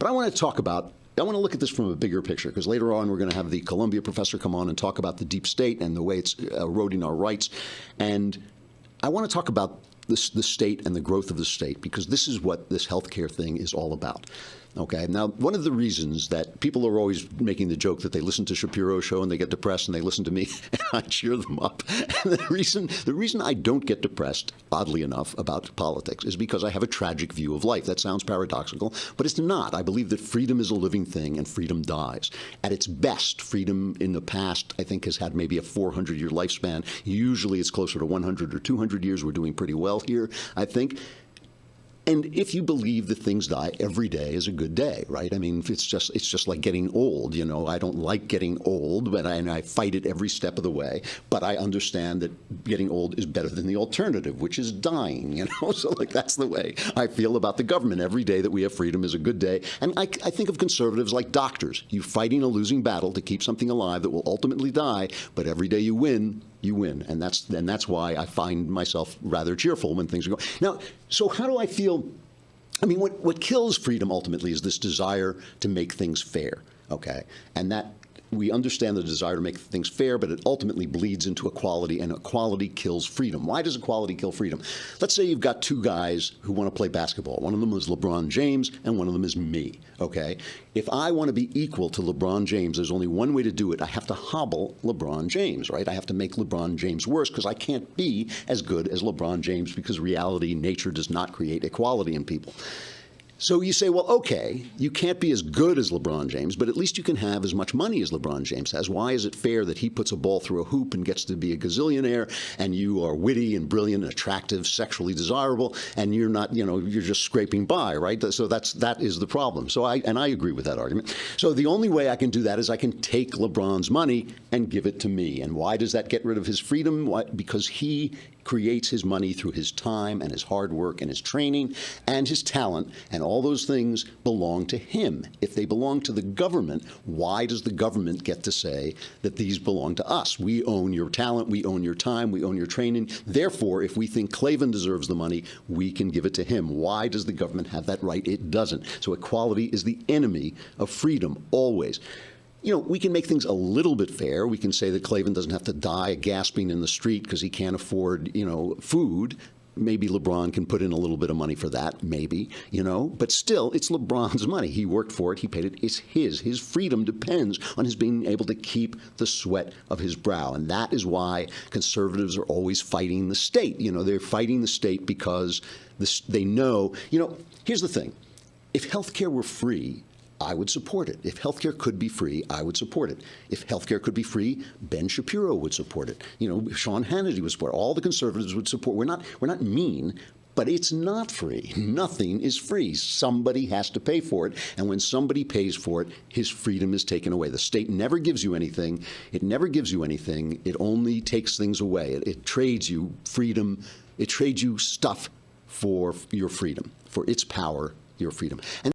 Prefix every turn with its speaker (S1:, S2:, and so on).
S1: But I want to look at this from a bigger picture, because later on we're going to have the Columbia professor come on and talk about the deep state and the way it's eroding our rights. And I want to talk about the state and the growth of the state, because this is what this healthcare thing is all about. Okay. Now, one of the reasons that people are always making the joke that they listen to Shapiro's show and they get depressed and they listen to me and I cheer them up. And the reason I don't get depressed, oddly enough, about politics is because I have a tragic view of life. That sounds paradoxical, but it's not. I believe that freedom is a living thing and freedom dies. At its best, freedom in the past, I think, has had maybe a 400-year lifespan. Usually it's closer to 100 or 200 years. We're doing pretty well here, I think. And if you believe that things die, every day is a good day, right? I mean, it's just like getting old. You know, I don't like getting old, but I fight it every step of the way. But I understand that getting old is better than the alternative, which is dying. You know, so like that's the way I feel about the government. Every day that we have freedom is a good day. And I think of conservatives like doctors. You're fighting a losing battle to keep something alive that will ultimately die, but every day you win. You win, and that's why I find myself rather cheerful when things are going. Now, so how do I feel? I mean, what kills freedom ultimately is this desire to make things fair, okay? And that we understand the desire to make things fair, but it ultimately bleeds into equality, and equality kills freedom. Why does equality kill freedom? Let's say you've got two guys who want to play basketball. One of them is LeBron James, and one of them is me, okay? If I want to be equal to LeBron James, there's only one way to do it. I have to hobble LeBron James, right? I have to make LeBron James worse, because I can't be as good as LeBron James, because reality, nature does not create equality in people. So you say, well, okay, you can't be as good as LeBron James, but at least you can have as much money as LeBron James has. Why is it fair that he puts a ball through a hoop and gets to be a gazillionaire, and you are witty and brilliant, attractive, sexually desirable, and you're not, you know, you're just scraping by, right? So that is the problem. So I agree with that argument. So the only way I can do that is I can take LeBron's money and give it to me. And why does that get rid of his freedom? Why? Because he creates his money through his time and his hard work and his training and his talent, and all those things belong to him. If they belong to the government, why does the government get to say that these belong to us? We own your talent, we own your time, we own your training. Therefore, if we think Klavan deserves the money, we can give it to him. Why does the government have that right? It doesn't. So equality is the enemy of freedom, always. You know, we can make things a little bit fair. We can say that Klavan doesn't have to die gasping in the street because he can't afford, you know, food. Maybe LeBron can put in a little bit of money for that, maybe, you know. But still, it's LeBron's money. He worked for it. He paid it. It's his. His freedom depends on his being able to keep the sweat of his brow. And that is why conservatives are always fighting the state. You know, they're fighting the state because they know, you know, here's the thing. If healthcare were free, I would support it. If healthcare could be free, I would support it. If healthcare could be free, Ben Shapiro would support it. You know, Sean Hannity would support it. All the conservatives would support. We're not mean, but it's not free. Nothing is free. Somebody has to pay for it. And when somebody pays for it, his freedom is taken away. The state never gives you anything. It never gives you anything. It only takes things away. It trades you freedom. It trades you stuff for your freedom, for its power, your freedom. And